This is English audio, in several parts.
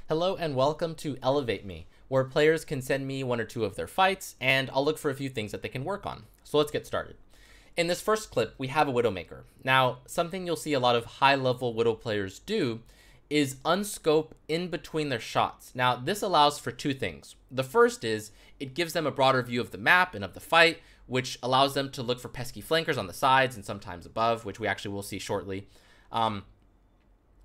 Hello and welcome to Elevate Me, where players can send me one or two of their fights, and I'll look for a few things that they can work on. So let's get started. In this first clip, we have a Widowmaker. Now, something you'll see a lot of high-level Widow players do is unscope in between their shots. Now, this allows for two things. The first is it gives them a broader view of the map and of the fight, which allows them to look for pesky flankers on the sides and sometimes above, which we actually will see shortly.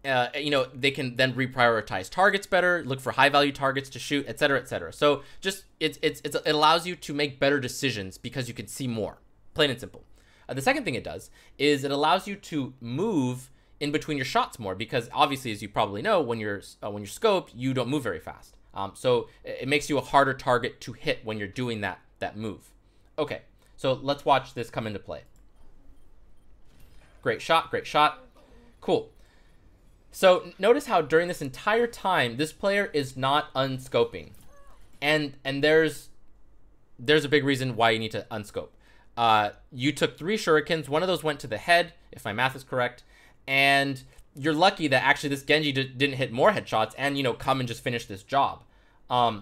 They can then reprioritize targets better, look for high value targets to shoot, etc., etc. So just it allows you to make better decisions because you can see more, plain and simple. The second thing it does is it allows you to move in between your shots more because obviously, as you probably know, when you're scoped, you don't move very fast. So it makes you a harder target to hit when you're doing that move. Okay, so let's watch this come into play. Great shot, cool. So notice how during this entire time, this player is not unscoping. And there's a big reason why you need to unscope. You took 3 shurikens, one of those went to the head, if my math is correct, and you're lucky that actually this Genji didn't hit more headshots and, come and just finish this job.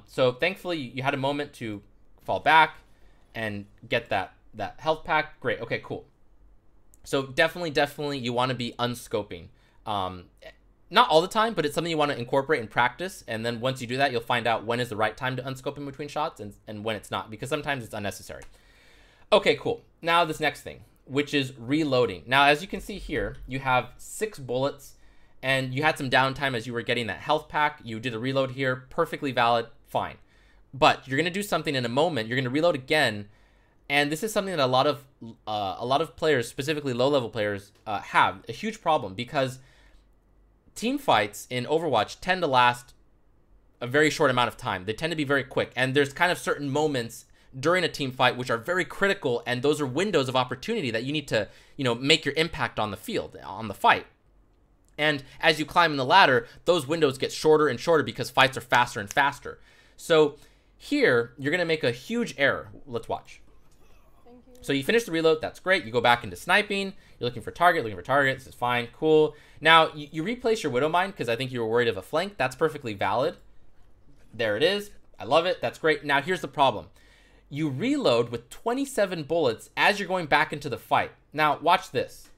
So thankfully you had a moment to fall back and get that health pack. Great, okay, cool. So definitely you want to be unscoping. Not all the time, but it's something you want to incorporate in practice. And then once you do that, you'll find out when is the right time to unscope in between shots and when it's not, because sometimes it's unnecessary. Okay, cool. Now this next thing, which is reloading. Now, as you can see here, you have 6 bullets and you had some downtime as you were getting that health pack. You did a reload here, perfectly valid, fine. But you're going to do something in a moment. You're going to reload again. And this is something that a lot of players, specifically low-level players, have a huge problem because team fights in Overwatch tend to last a very short amount of time. They tend to be very quick. And there's kind of certain moments during a team fight which are very critical. And those are windows of opportunity that you need to, make your impact on the field, on the fight. And as you climb in the ladder, those windows get shorter and shorter because fights are faster and faster. So here, you're going to make a huge error. Let's watch. So you finish the reload, that's great. You go back into sniping, you're looking for target, this is fine, cool. Now, you replace your Widow Mine because I think you were worried of a flank. That's perfectly valid. There it is. I love it. That's great. Now, here's the problem. You reload with 27 bullets as you're going back into the fight. Now, watch this.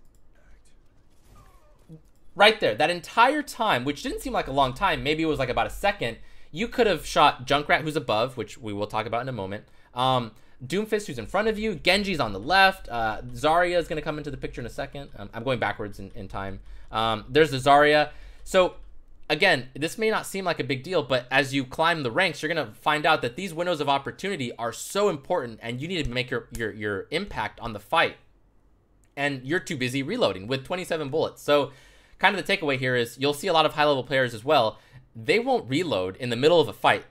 Right there, that entire time, which didn't seem like a long time, maybe it was like about a second, you could have shot Junkrat, who's above, which we will talk about in a moment. Doomfist, who's in front of you. Genji's on the left. Zarya is going to come into the picture in a second. I'm going backwards in time. There's the Zarya. So, again, this may not seem like a big deal, but as you climb the ranks, you're going to find out that these windows of opportunity are so important, and you need to make your impact on the fight. And you're too busy reloading with 27 bullets. So, kind of the takeaway here is you'll see a lot of high-level players as well. They won't reload in the middle of a fight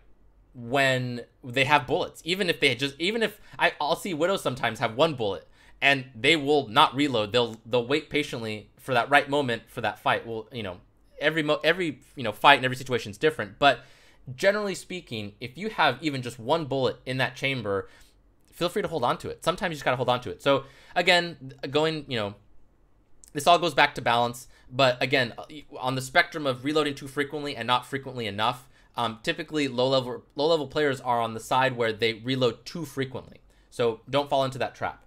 when they have bullets. Even if I'll see Widows sometimes have 1 bullet and they will not reload. They'll wait patiently for that right moment for that fight. Well, every fight and every situation is different, but generally speaking, if you have even just 1 bullet in that chamber, feel free to hold on to it. Sometimes you just gotta hold on to it. So again, this all goes back to balance, but again, on the spectrum of reloading too frequently and not frequently enough, typically low-level players are on the side where they reload too frequently. So don't fall into that trap.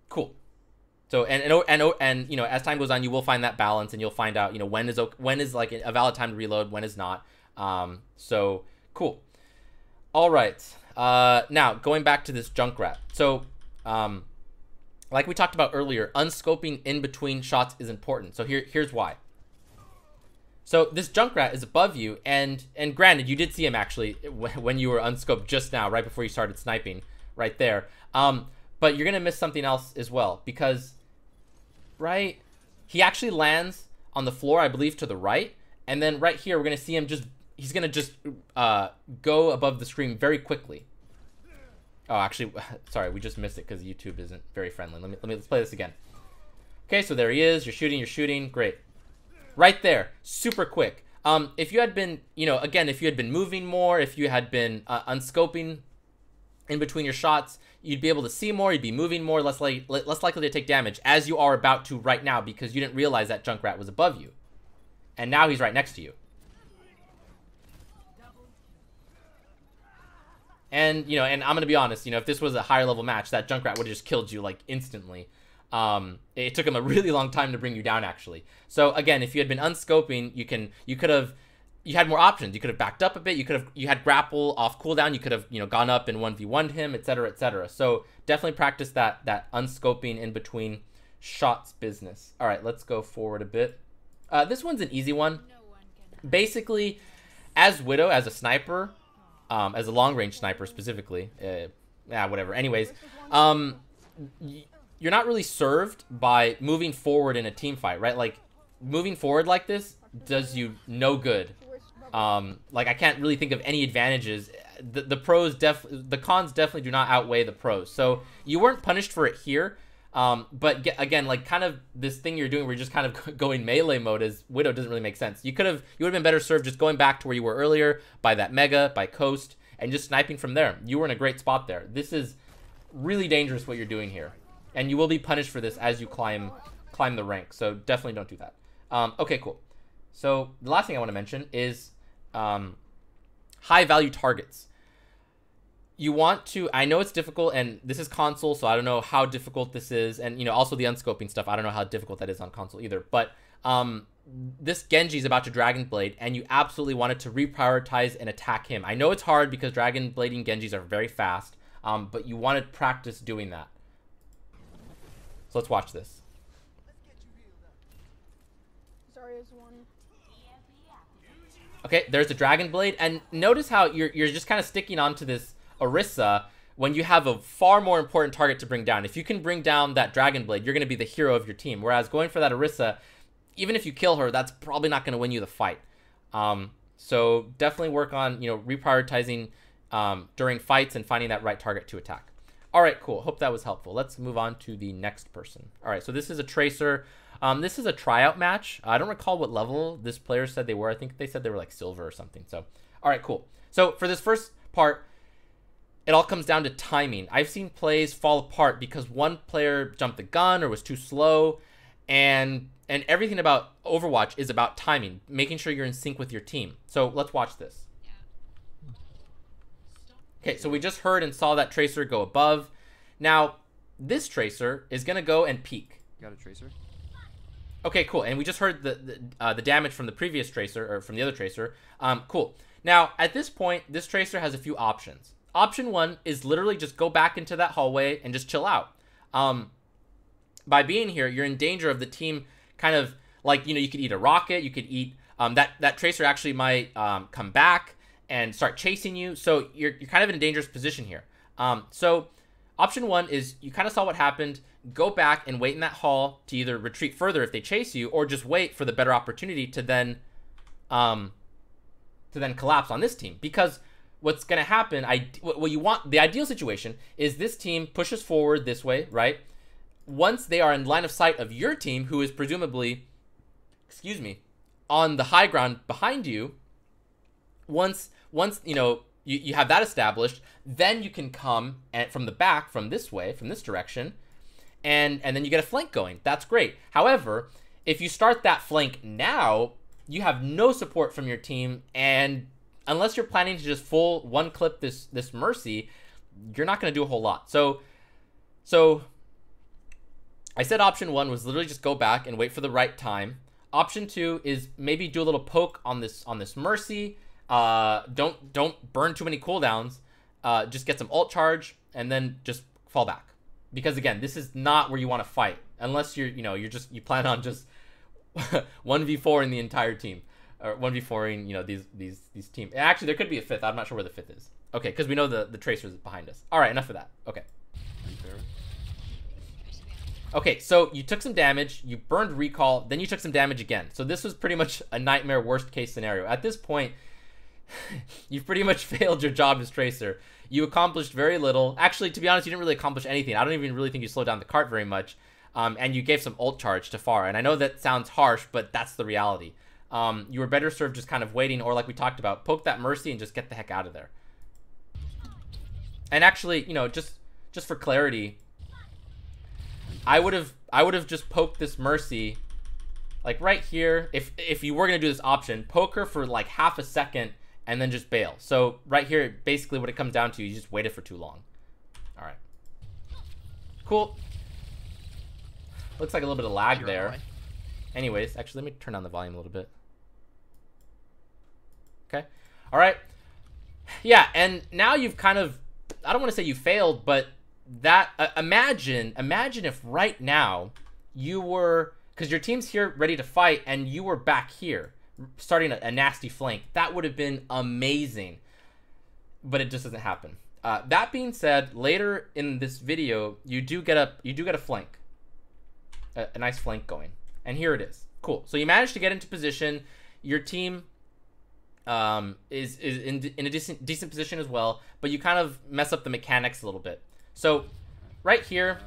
Cool. So and as time goes on, you will find that balance, and you'll find out when is like a valid time to reload, when is not. So cool. All right. Now going back to this Junkrat. So like we talked about earlier, unscoping in between shots is important. So here's why. So this Junkrat is above you, and granted, you did see him actually when you were unscoped just now, right before you started sniping, right there. But you're gonna miss something else as well because, right, he actually lands on the floor, I believe, to the right, and then right here we're gonna see him he's gonna just go above the screen very quickly. Oh, actually, sorry, we just missed it because YouTube isn't very friendly. Let's play this again. Okay, so there he is. You're shooting. Great. Right there, super quick. If you had been, again, if you had been moving more, if you had been unscoping in between your shots, you'd be able to see more, you'd be moving more, less likely to take damage, as you are about to right now because you didn't realize that Junkrat was above you. And now he's right next to you. And, you know, and I'm going to be honest, you know, if this was a higher level match, that Junkrat would have just killed you, like, instantly. It took him a really long time to bring you down, actually. So, again, if you had been unscoping, you had more options. You could have backed up a bit. You had grapple off cooldown. You could have, you know, gone up and 1v1'd him, etc., etc. So, definitely practice that unscoping in between shots business. All right, let's go forward a bit. This one's an easy one. Basically, as Widow, as a sniper, as a long-range sniper specifically, whatever. Anyways, you're not really served by moving forward in a team fight, right? Like, moving forward like this does you no good. Like, I can't really think of any advantages. The cons definitely do not outweigh the pros. So you weren't punished for it here. But again, like, kind of this thing you're doing where you're just kind of going melee mode as Widow doesn't really make sense. You would have been better served just going back to where you were earlier by that Mega, by Coast, and just sniping from there. You were in a great spot there. This is really dangerous what you're doing here. And you will be punished for this as you climb the rank. So definitely don't do that. Okay, cool. So the last thing I want to mention is high value targets. You want to, I know it's difficult, and this is console, so I don't know how difficult this is. And, you know, also the unscoping stuff, I don't know how difficult that is on console either. But this Genji is about to Dragon Blade, and you absolutely wanted to reprioritize and attack him. I know it's hard because Dragon Blading Genjis are very fast, but you want to practice doing that. So let's watch this. Okay, there's the Dragon Blade, and notice how you're just kind of sticking onto this Orisa when you have a far more important target to bring down. If you can bring down that Dragon Blade, you're going to be the hero of your team. Whereas going for that Orisa, even if you kill her, that's probably not going to win you the fight. So definitely work on, you know, reprioritizing during fights and finding that right target to attack. All right, cool. Hope that was helpful. Let's move on to the next person. All right, so this is a Tracer. This is a tryout match. I don't recall what level this player said they were. I think they said they were like silver or something. So, all right, cool. So for this first part, it all comes down to timing. I've seen plays fall apart because one player jumped the gun or was too slow, and everything about Overwatch is about timing, making sure you're in sync with your team. So let's watch this. Okay, so we just heard and saw that Tracer go above. Now, this Tracer is going to go and peek. Got a Tracer. Okay, cool. And we just heard the damage from the previous Tracer, or from the other Tracer. Cool. Now, at this point, this Tracer has a few options. Option one is literally just go back into that hallway and just chill out. By being here, you're in danger of the team kind of, like, you know, you could eat a rocket, you could eat, that Tracer actually might come back and start chasing you. So you're kind of in a dangerous position here. So option one is you kind of saw what happened. Go back and wait in that hall to either retreat further if they chase you, or just wait for the better opportunity to then collapse on this team. Because what's going to happen, what you want, the ideal situation is this team pushes forward this way, right? Once they are in line of sight of your team, who is presumably, excuse me, on the high ground behind you, once you know, you have that established, then you can come from the back, from this way, from this direction, and then you get a flank going. That's great. However, if you start that flank now, you have no support from your team, and unless you're planning to just full one clip this Mercy, you're not going to do a whole lot. So I said option one was literally just go back and wait for the right time. Option two is maybe do a little poke on this Mercy. Don't burn too many cooldowns. Just get some ult charge and then just fall back. Because again, this is not where you want to fight unless you plan on just 1v4 in the entire team, or 1v4ing, you know, these teams. Actually, there could be a fifth. I'm not sure where the fifth is. Okay, because we know the Tracer's behind us. All right, enough of that. Okay. Okay, so you took some damage, you burned recall, then you took some damage again. So this was pretty much a nightmare worst case scenario. At this point, you've pretty much failed your job as Tracer. You accomplished very little. Actually, to be honest, you didn't really accomplish anything. I don't even really think you slowed down the cart very much. And you gave some ult charge to Pharah. And I know that sounds harsh, but that's the reality. You were better served just kind of waiting, or like we talked about, poke that Mercy and just get the heck out of there. And actually, you know, just for clarity, I would have just poked this Mercy, like right here. If you were gonna do this option, poke her for like half a second and then just bail. So right here, basically what it comes down to, you just waited for too long. All right. Cool. Looks like a little bit of lag there. Anyways, actually, let me turn down the volume a little bit. Okay. All right. Yeah, and now you've kind of, I don't want to say you failed, but that, imagine if right now you were, because your team's here ready to fight, and you were back here starting a nasty flank. That would have been amazing, but it just doesn't happen. That being said, later in this video, you do get a flank, a nice flank going, and here it is. Cool. So you managed to get into position. Your team is in a decent position as well, but you kind of mess up the mechanics a little bit. So right here,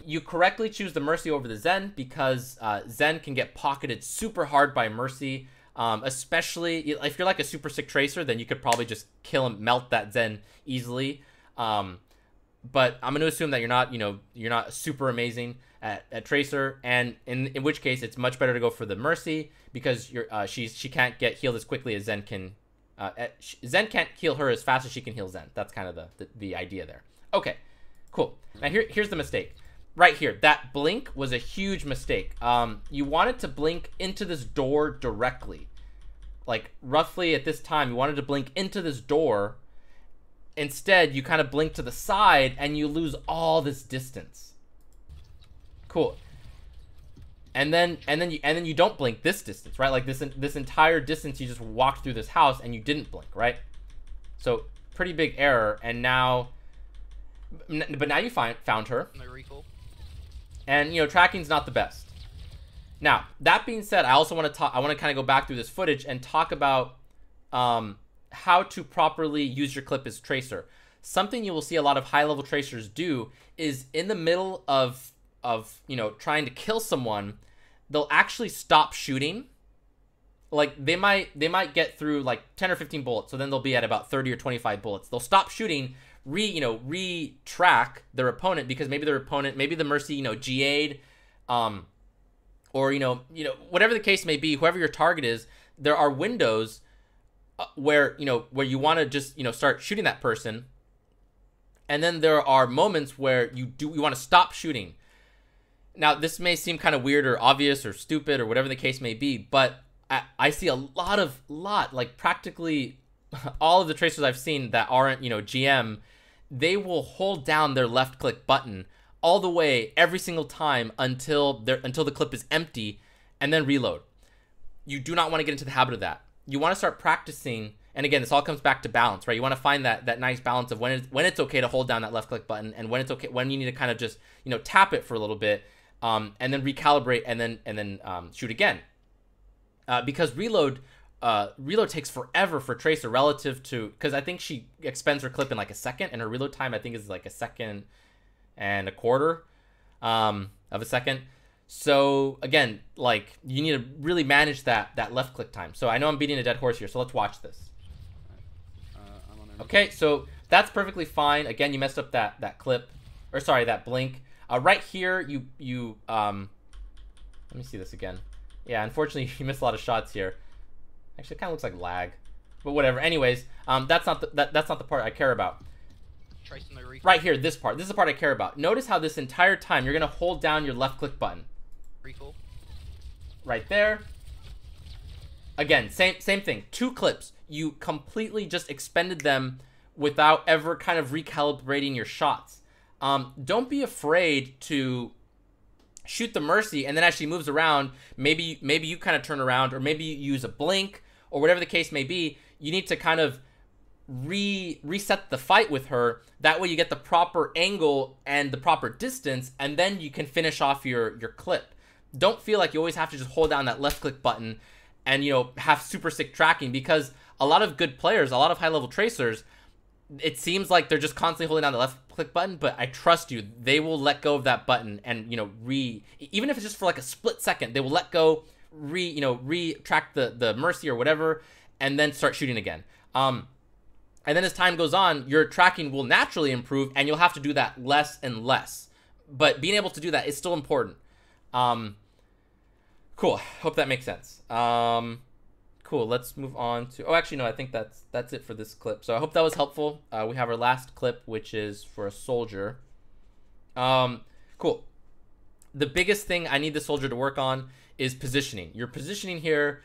you correctly choose the Mercy over the Zen, because Zen can get pocketed super hard by Mercy. Especially if you're like a super sick Tracer, then you could probably just kill him, melt that Zen easily. But I'm going to assume that you're not super amazing at Tracer, and in which case it's much better to go for the Mercy, because she can't get healed as quickly as Zen can. Zen can't heal her as fast as she can heal Zen. That's kind of the idea there. Okay, cool. Now here's the mistake. Right here, that blink was a huge mistake. You wanted to blink into this door directly. Like, roughly at this time, you wanted to blink into this door. Instead, you kind of blink to the side, and you lose all this distance. Cool. And then you don't blink this distance, right? Like, this entire distance, you just walked through this house, and you didn't blink, right? So, pretty big error, and now... But now you found her. No recall. And, tracking's not the best. Now, that being said, I also want to talk, I want to kind of go back through this footage and talk about how to properly use your clip as Tracer. Something you will see a lot of high-level Tracers do is in the middle of trying to kill someone, they'll actually stop shooting. Like, they might get through like 10 or 15 bullets, so then they'll be at about 30 or 25 bullets. They'll stop shooting, re-track their opponent, because maybe the Mercy, GA'd, or, whatever the case may be, whoever your target is, there are windows where you want to just, start shooting that person. And then there are moments where you want to stop shooting. Now, this may seem kind of weird or obvious or stupid or whatever the case may be, but I see a lot, like practically all of the Tracers I've seen that aren't, GM, they will hold down their left click button all the way every single time until the clip is empty, and then reload. You do not want to get into the habit of that. You want to start practicing, and again, this all comes back to balance, right? You want to find that nice balance of when it's okay to hold down that left click button, and when you need to kind of just tap it for a little bit, and then recalibrate, and then shoot again. Because reload takes forever for Tracer relative to, because I think she expends her clip in like a second, and her reload time I think is like 1.25 seconds of a second. So again, like, you need to really manage that left click time. So I know I'm beating a dead horse here, so let's watch this. Okay, so that's perfectly fine. Again, you messed up that clip, or sorry, that blink. Right here, you let me see this again. Yeah, unfortunately, you missed a lot of shots here. Actually, it kind of looks like lag, but whatever. Anyways, that's not the part I care about. Right here, this part. This is the part I care about. Notice how this entire time you're gonna hold down your left click button. Recall. Right there. Again, same thing. 2 clips. You completely just expended them without ever kind of recalibrating your shots. Don't be afraid to shoot the Mercy, and then as she moves around, maybe you kind of turn around, or maybe you use a blink, or whatever the case may be. You need to kind of reset the fight with her. That way you get the proper angle and the proper distance, and then you can finish off your clip. Don't feel like you always have to just hold down that left click button and have super sick tracking, because a lot of good players, a lot of high level Tracers, it seems like they're just constantly holding down the left click button, but I trust you, they will let go of that button and even if it's just for like a split second, they will let go, retract the Mercy or whatever, and then start shooting again. And then as time goes on, your tracking will naturally improve, and you'll have to do that less and less. But being able to do that is still important. Cool. Hope that makes sense. Cool. Let's move on to. Oh, actually, no. I think that's it for this clip. So I hope that was helpful. We have our last clip, which is for a soldier. Cool. The biggest thing I need the soldier to work on is positioning. Your positioning here,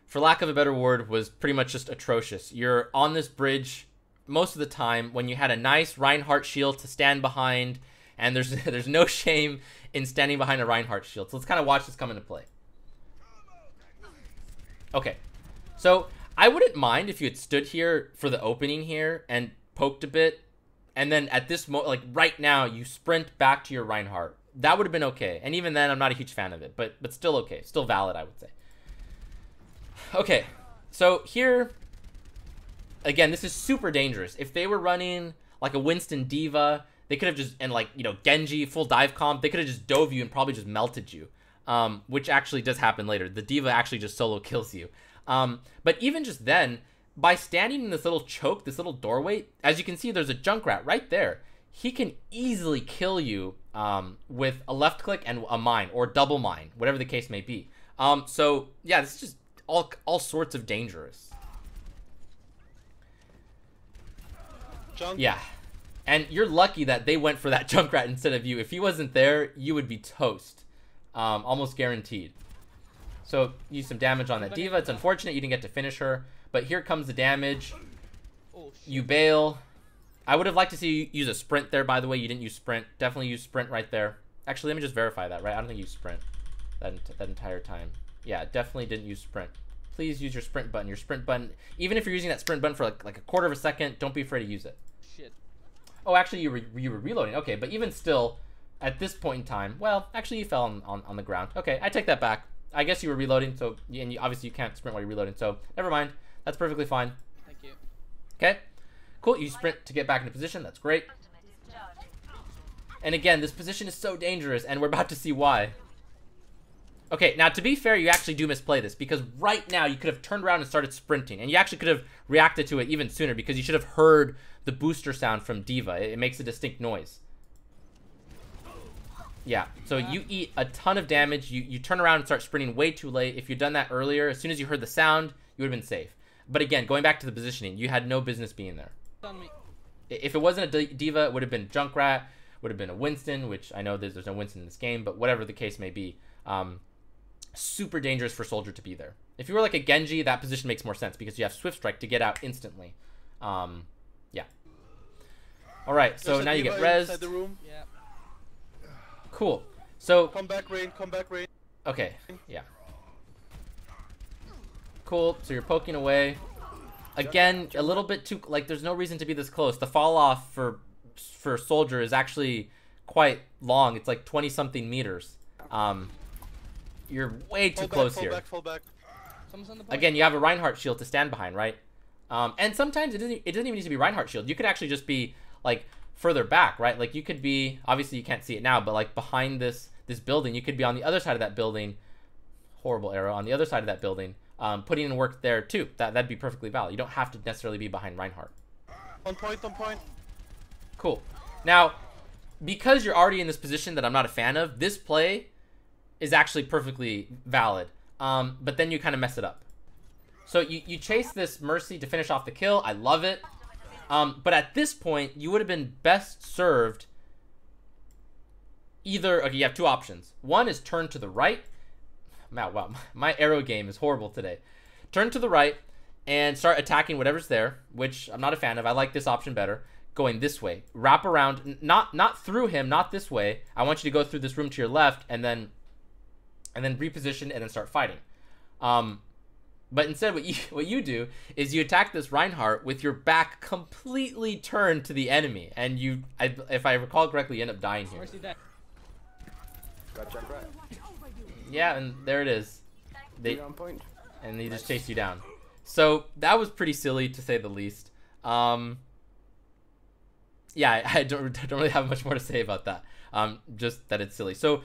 for lack of a better word, was pretty much just atrocious. You're on this bridge most of the time when you had a nice Reinhardt shield to stand behind, and there's no shame in standing behind a Reinhardt shield. So let's kind of watch this come into play. Okay, so I wouldn't mind if you had stood here for the opening here and poked a bit, and then at this moment, like right now, you sprint back to your Reinhardt. That would have been okay. And even then, I'm not a huge fan of it, but still okay. Still valid, I would say. Okay, so here, again, this is super dangerous. If they were running like a Winston D.Va, they could have just, and like, you know, Genji, full dive comp, they could have just dove you and probably just melted you, which actually does happen later. The D.Va actually just solo kills you. But even just then, by standing in this little choke, this little doorway, as you can see, there's a Junkrat right there. He can easily kill you with a left click and a mine, or double mine, whatever the case may be. So yeah, this is just all sorts of dangerous. Yeah, and you're lucky that they went for that Junkrat instead of you. If he wasn't there, you would be toast, almost guaranteed. So use some damage on that D.Va. It's unfortunate you didn't get to finish her, but here comes the damage. You bail. I would have liked to see you use a sprint there, by the way. You didn't use sprint. Definitely use sprint right there. Actually, let me just verify that, right? I don't think you used sprint that entire time. Yeah, definitely didn't use sprint. Please use your sprint button. Your sprint button, even if you're using that sprint button for like a quarter of a second, don't be afraid to use it. Shit. Oh, actually, you were reloading. Okay, but even still, at this point in time, well, actually, you fell on the ground. Okay, I take that back. I guess you were reloading, so and obviously you can't sprint while you're reloading, so never mind. That's perfectly fine. Thank you. Okay. Cool, you sprint to get back into position. That's great. And again, this position is so dangerous, and we're about to see why. Okay, now to be fair, you actually do misplay this, because right now you could have turned around and started sprinting, and you actually could have reacted to it even sooner, because you should have heard the booster sound from D.Va. It makes a distinct noise. Yeah, so you eat a ton of damage. You turn around and start sprinting way too late. If you'd done that earlier, as soon as you heard the sound, you would have been safe. But again, going back to the positioning, you had no business being there. On me. If it wasn't a D.Va, it would have been Junkrat, would have been a Winston, which I know there's no Winston in this game, but whatever the case may be, super dangerous for Soldier to be there. If you were like a Genji, that position makes more sense because you have Swift Strike to get out instantly. Yeah. All right, so now you get res. Yeah. Cool. So come back, Rain. Come back, Rain. Okay. Yeah. Cool. So you're poking away. Again, a little bit too, like, there's no reason to be this close. The fall off for Soldier is actually quite long. It's like 20-something meters. You're way too close here. Fall back. Again, you have a Reinhardt shield to stand behind, right? And sometimes it doesn't even need to be Reinhardt shield. You could actually just be like further back, right? Like you could be, obviously you can't see it now, but like behind this building, you could be on the other side of that building. Horrible arrow on the other side of that building. Putting in work there too. That'd be perfectly valid. You don't have to necessarily be behind Reinhardt. On point. Cool. Now, because you're already in this position that I'm not a fan of, this play is actually perfectly valid. But then you kind of mess it up. So you chase this Mercy to finish off the kill. I love it. But at this point, you would have been best served either... Okay, you have two options. One is turn to the right. Wow, my arrow game is horrible today. Turn to the right and start attacking whatever's there, which I'm not a fan of. I like this option better. Going this way. Wrap around. Not through him, not this way. I want you to go through this room to your left and then reposition and then start fighting. But instead what you do is you attack this Reinhardt with your back completely turned to the enemy, and if I recall correctly, you end up dying here. Yeah, and there it is. And they just chased you down. So that was pretty silly to say the least. Yeah, I don't really have much more to say about that. Just that it's silly. So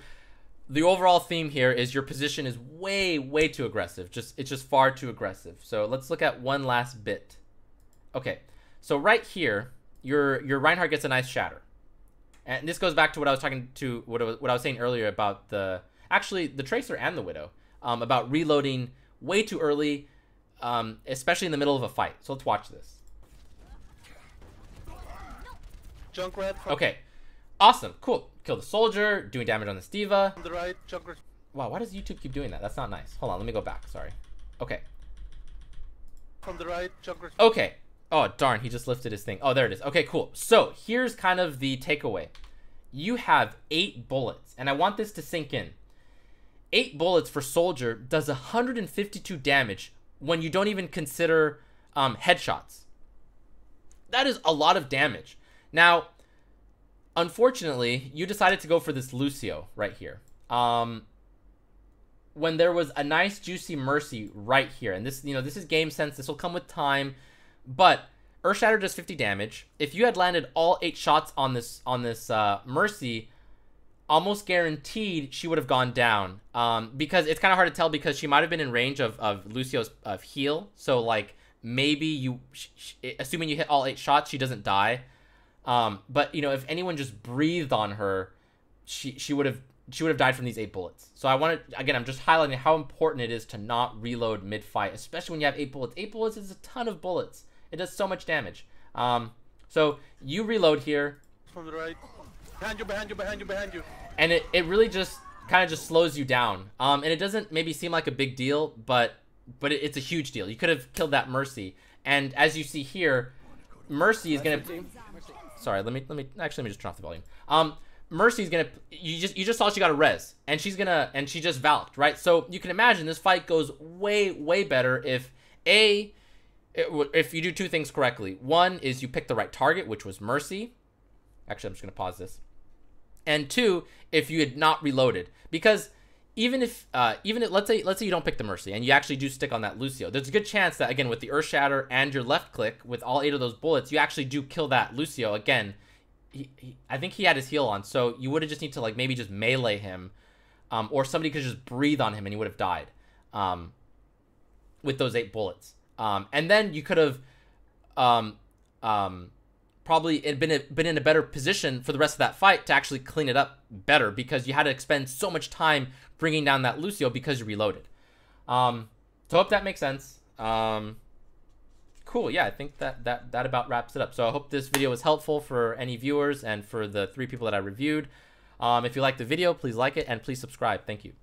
the overall theme here is your position is way too aggressive. It's just far too aggressive. So let's look at one last bit. Okay, so right here, your Reinhardt gets a nice shatter, and this goes back to what I was what I was saying earlier about actually the Tracer and the Widow, about reloading way too early. especially in the middle of a fight. So let's watch this. Junkrat from Okay, awesome, cool. Kill the soldier, doing damage on the Steva. the right. Junkrat Wow, why does YouTube keep doing that? That's not nice. Hold on, let me go back. Sorry. Okay. from the right. Junkrat. Okay. Oh, darn, he just lifted his thing. Oh, there it is. Okay, cool. So here's kind of the takeaway. You have 8 bullets, and I want this to sink in. 8 bullets for soldier does 152 damage when you don't even consider headshots. That is a lot of damage. Now, unfortunately, you decided to go for this Lucio right here. When there was a nice juicy Mercy right here, and this, this is game sense. This will come with time, but Earthshatter does 50 damage. If you had landed all 8 shots on this Mercy, almost guaranteed she would have gone down. Because it's kind of hard to tell because she might have been in range of Lucio's heal. So like maybe assuming you hit all 8 shots, she doesn't die. But if anyone just breathed on her, she would have died from these 8 bullets. So again, I'm just highlighting how important it is to not reload mid-fight, especially when you have 8 bullets. 8 bullets is a ton of bullets. It does so much damage. So you reload here. From the right. Behind you. And it really just kind of just slows you down. And it doesn't maybe seem like a big deal, but it's a huge deal. You could have killed that Mercy. And as you see here, Mercy is gonna. Sorry, let me just turn off the volume. Mercy's gonna. You just saw she got a res, and she just valked, right? So you can imagine this fight goes way better if you do 2 things correctly. One is you pick the right target, which was Mercy. Actually, I'm just gonna pause this. And 2, if you had not reloaded, because even if let's say you don't pick the Mercy and you actually do stick on that Lucio, there's a good chance that again with the Earth Shatter and your left click with all 8 of those bullets, you actually do kill that Lucio again. I think he had his heal on, so you would have just need to like maybe just melee him, or somebody could just breathe on him and he would have died, with those 8 bullets. And then you could have, probably been in a better position for the rest of that fight to actually clean it up better because you had to expend so much time bringing down that Lucio because you reloaded. So hope that makes sense. Cool. Yeah, I think that about wraps it up. So I hope this video was helpful for any viewers and for the 3 people that I reviewed. If you liked the video, please like it and please subscribe. Thank you.